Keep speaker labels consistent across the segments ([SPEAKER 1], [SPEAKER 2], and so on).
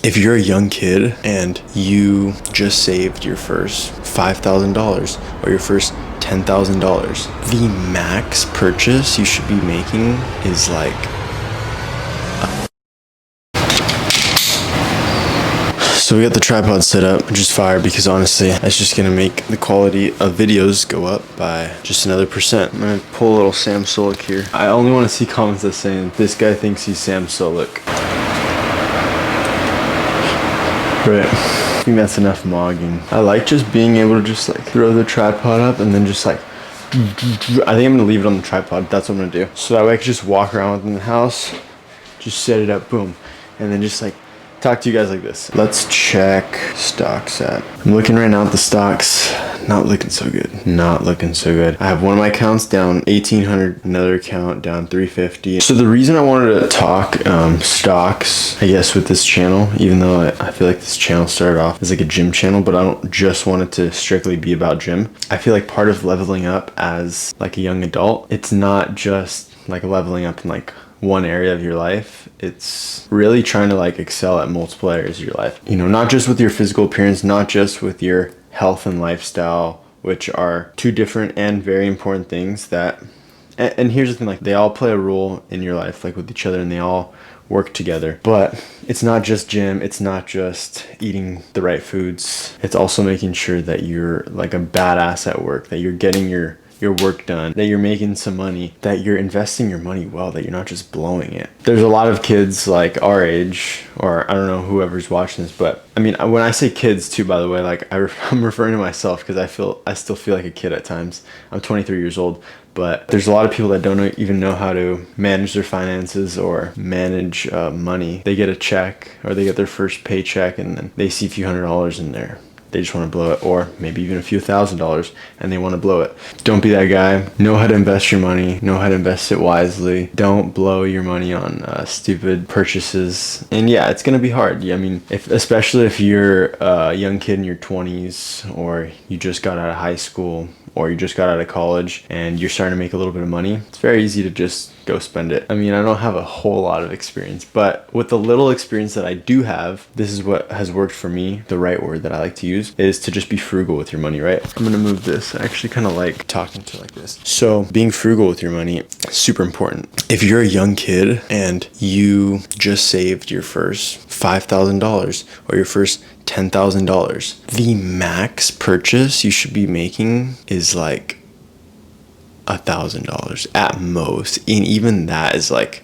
[SPEAKER 1] If you're a young kid and you just saved your first $5,000 or your first $10,000, the max purchase you should be making is like So we got the tripod set up, which is fire because honestly, that's just gonna make the quality of videos go up by just another %. I'm gonna pull a little Sam Sulek here. I only want to see comments that saying, this guy thinks he's Sam Sulek. Right. I think that's enough mogging. I like just being able to just like throw the tripod up and then just like, I think I'm gonna leave it on the tripod. That's what I'm gonna do. So that way I can just walk around within the house, just set it up, boom. And then just like talk to you guys like this. Let's check stocks app. I'm looking right now at the stocks. Not looking so good. Not looking so good. I have one of my accounts down 1,800, another account down 350. So the reason I wanted to talk stocks, I guess, with this channel, even though I feel like this channel started off as like a gym channel, but I don't just want it to strictly be about gym. I feel like part of leveling up as like a young adult, it's not just like leveling up in like one area of your life. It's really trying to like excel at multiple areas of your life. You know, not just with your physical appearance, not just with your health and lifestyle, which are two different and very important things that, and here's the thing, like they all play a role in your life, like with each other, and they all work together. But it's not just gym, it's not just eating the right foods. It's also making sure that you're like a badass at work, that you're getting your work done, that you're making some money, that you're investing your money well, that you're not just blowing it. There's a lot of kids like our age, or I don't know whoever's watching this, but I mean, when I say kids too, by the way, like I'm referring to myself because I still feel like a kid at times. I'm 23 years old, but there's a lot of people that don't even know how to manage their finances or manage money. They get a check or they get their first paycheck and then they see a few $100s in there. They just want to blow it, or maybe even a few $1,000s and they want to blow it. Don't be that guy. Know how to invest your money. Know how to invest it wisely. Don't blow your money on stupid purchases. And yeah, it's going to be hard. I mean, especially if you're a young kid in your 20s, or you just got out of high school, or you just got out of college and you're starting to make a little bit of money, it's very easy to just go spend it. I mean, I don't have a whole lot of experience, but with the little experience that I do have, this is what has worked for me. The right word that I like to use is to just be frugal with your money, right? I'm gonna move this. I actually kind of like talking to like this. So being frugal with your money, super important. If you're a young kid and you just saved your first $5,000 or your first $10,000, the max purchase you should be making is like $1,000 at most. And even that is like,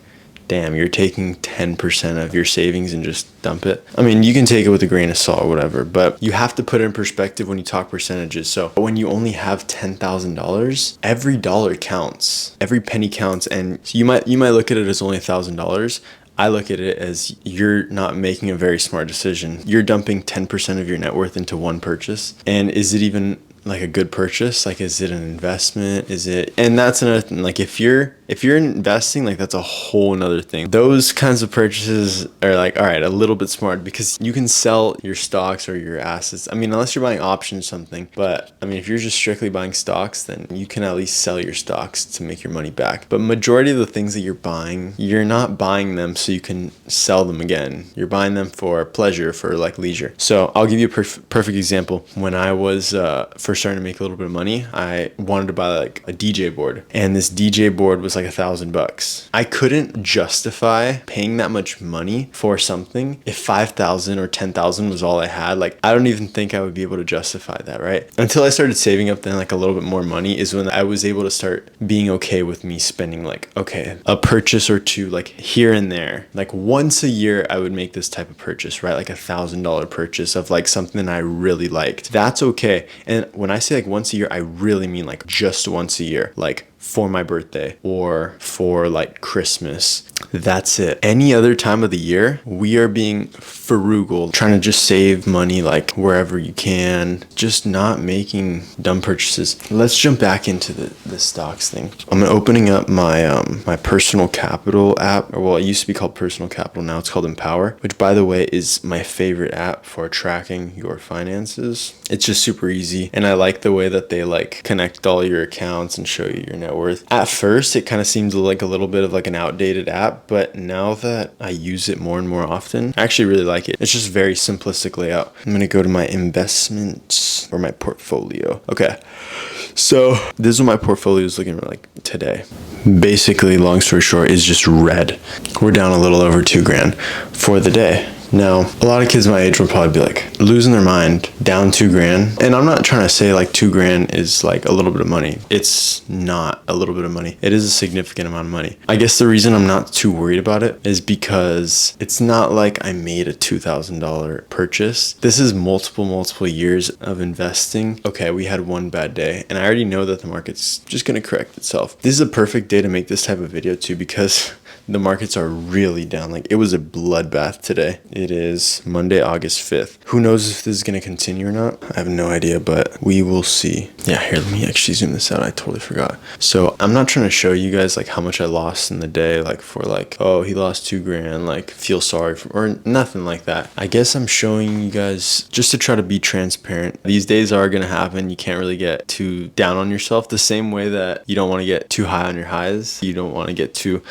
[SPEAKER 1] damn, you're taking 10% of your savings and just dump it. I mean, you can take it with a grain of salt or whatever, but you have to put it in perspective when you talk percentages. So when you only have $10,000, every dollar counts, every penny counts. And you might look at it as only $1,000. I look at it as you're not making a very smart decision. You're dumping 10% of your net worth into one purchase. And is it even like a good purchase? Like, is it an investment? And that's another thing. Like if you're investing, like that's a whole nother thing. Those kinds of purchases are like, all right, a little bit smart because you can sell your stocks or your assets. I mean, unless you're buying options or something, but I mean, if you're just strictly buying stocks, then you can at least sell your stocks to make your money back. But majority of the things that you're buying, you're not buying them so you can sell them again. You're buying them for pleasure, for like leisure. So I'll give you a perfect example. When I was first starting to make a little bit of money, I wanted to buy like a DJ board, and this DJ board was like $1,000. I couldn't justify paying that much money for something if 5,000 or 10,000 was all I had. Like, I don't even think I would be able to justify that, right? Until I started saving up then like a little bit more money is when I was able to start being okay with me spending like, okay, a purchase or two, like here and there. Like once a year I would make this type of purchase, right? Like $1,000 purchase of like something I really liked. That's okay. And when I say like once a year, I really mean like just once a year, like for my birthday or for like Christmas. That's it. Any other time of the year, we are being frugal, trying to just save money like wherever you can, just not making dumb purchases. Let's jump back into the stocks thing. I'm opening up my my personal capital app, or well, it used to be called Personal Capital, now it's called Empower, which by the way is my favorite app for tracking your finances. It's just super easy, and I like the way that they like connect all your accounts and show you your net net worth. At first, it kind of seemed like a little bit of like an outdated app, but now that I use it more and more often, I actually really like it. It's just very simplistic layout. I'm gonna go to my investments or my portfolio. Okay, so this is what my portfolio is looking like today. Basically, long story short, is just red. We're down a little over $2,000 for the day. Now, a lot of kids my age will probably be like losing their mind, down $2,000. And I'm not trying to say like $2,000 is like a little bit of money. It's not a little bit of money. It is a significant amount of money. I guess the reason I'm not too worried about it is because it's not like I made a $2,000 purchase. This is multiple years of investing. Okay, we had one bad day and I already know that the market's just going to correct itself. This is a perfect day to make this type of video too, because the markets are really down. Like, it was a bloodbath today. It is Monday, August 5th. Who knows if this is going to continue or not? I have no idea, but we will see. Yeah, here, let me actually zoom this out. I totally forgot. So I'm not trying to show you guys like how much I lost in the day, like for like, oh, he lost $2,000, like feel sorry for, or nothing like that. I guess I'm showing you guys just to try to be transparent. These days are going to happen. You can't really get too down on yourself, the same way that you don't want to get too high on your highs. You don't want to get too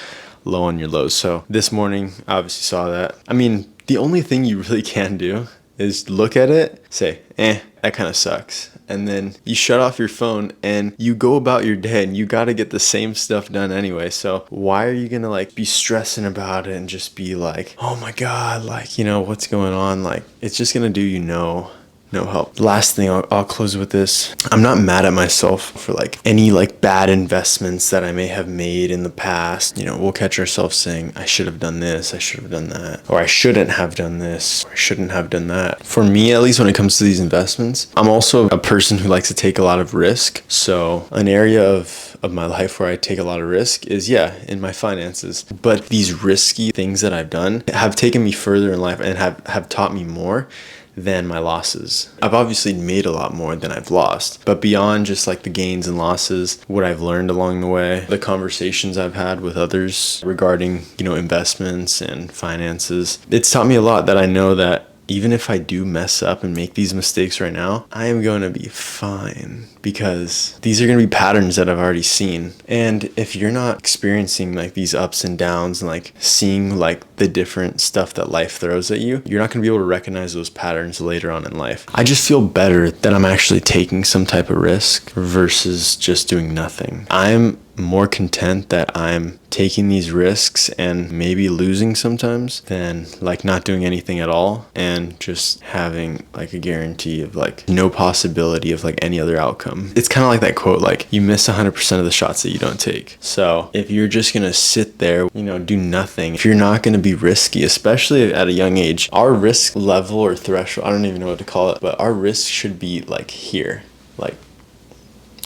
[SPEAKER 1] low on your lows. So this morning, I obviously saw that. I mean, the only thing you really can do is look at it, say, that kind of sucks. And then you shut off your phone and you go about your day, and you got to get the same stuff done anyway. So why are you going to like be stressing about it and just be like, oh my God, like, you know, what's going on? Like, it's just going to do you no help. Last thing, I'll close with this. I'm not mad at myself for like any like bad investments that I may have made in the past. You know, we'll catch ourselves saying, I should have done this, I should have done that, or I shouldn't have done this, or I shouldn't have done that. For me, at least when it comes to these investments, I'm also a person who likes to take a lot of risk. So an area of my life where I take a lot of risk is, in my finances. But these risky things that I've done have taken me further in life and have taught me more than my losses. I've obviously made a lot more than I've lost, but beyond just like the gains and losses, what I've learned along the way, the conversations I've had with others regarding, you know, investments and finances, it's taught me a lot that I know that even if I do mess up and make these mistakes right now, I am going to be fine, because these are going to be patterns that I've already seen. And if you're not experiencing like these ups and downs and like seeing like the different stuff that life throws at you, you're not going to be able to recognize those patterns later on in life. I just feel better that I'm actually taking some type of risk versus just doing nothing. I'm more content that I'm taking these risks and maybe losing sometimes than like not doing anything at all and just having like a guarantee of like no possibility of like any other outcome. It's kind of like that quote, like you miss 100% of the shots that you don't take. So if you're just gonna sit there, you know, do nothing, if you're not gonna be risky, especially at a young age, our risk level or threshold, I don't even know what to call it, but our risk should be like here, like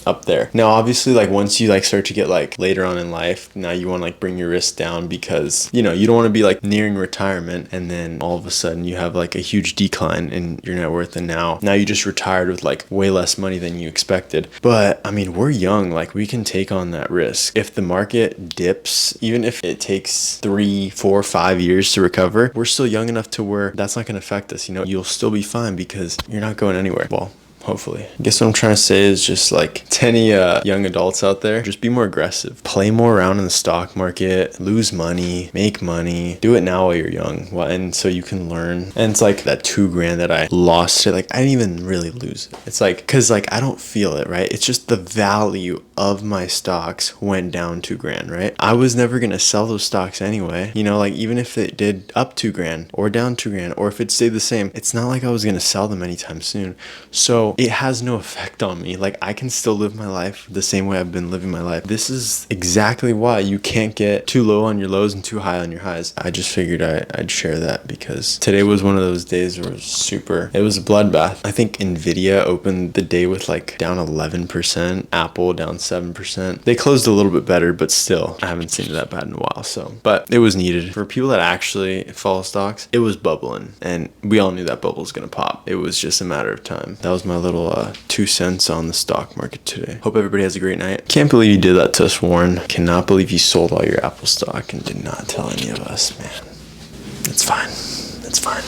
[SPEAKER 1] up there. Now obviously, like once you like start to get like later on in life, now you want to like bring your risk down, because you know you don't want to be like nearing retirement and then all of a sudden you have like a huge decline in your net worth, and now you just retired with like way less money than you expected. But I mean, we're young, like we can take on that risk. If the market dips, even if it takes 3, 4, 5 years to recover, we're still young enough to where that's not going to affect us. You know, you'll still be fine because you're not going anywhere. Well, hopefully. I guess what I'm trying to say is just like to any young adults out there, just be more aggressive. Play more around in the stock market, lose money, make money. Do it now while you're young, and so you can learn. And it's like that $2,000 that I lost it. Like I didn't even really lose it. It's like, cause like I don't feel it, right? It's just the value of my stocks went down $2,000, right? I was never gonna sell those stocks anyway. You know, like even if it did up $2,000 or down $2,000, or if it stayed the same, it's not like I was gonna sell them anytime soon. So it has no effect on me. Like I can still live my life the same way I've been living my life. This is exactly why you can't get too low on your lows and too high on your highs. I just figured I'd share that because today was one of those days where it was a bloodbath. I think Nvidia opened the day with like down 11%, Apple down 7%. They closed a little bit better, but still I haven't seen it that bad in a while. So, but it was needed for people that actually follow stocks. It was bubbling and we all knew that bubble was gonna pop. It was just a matter of time. That was my little 2 cents on the stock market today. Hope everybody has a great night. Can't believe you did that to us, Warren. Cannot believe you sold all your Apple stock and did not tell any of us, man. It's fine. It's fine.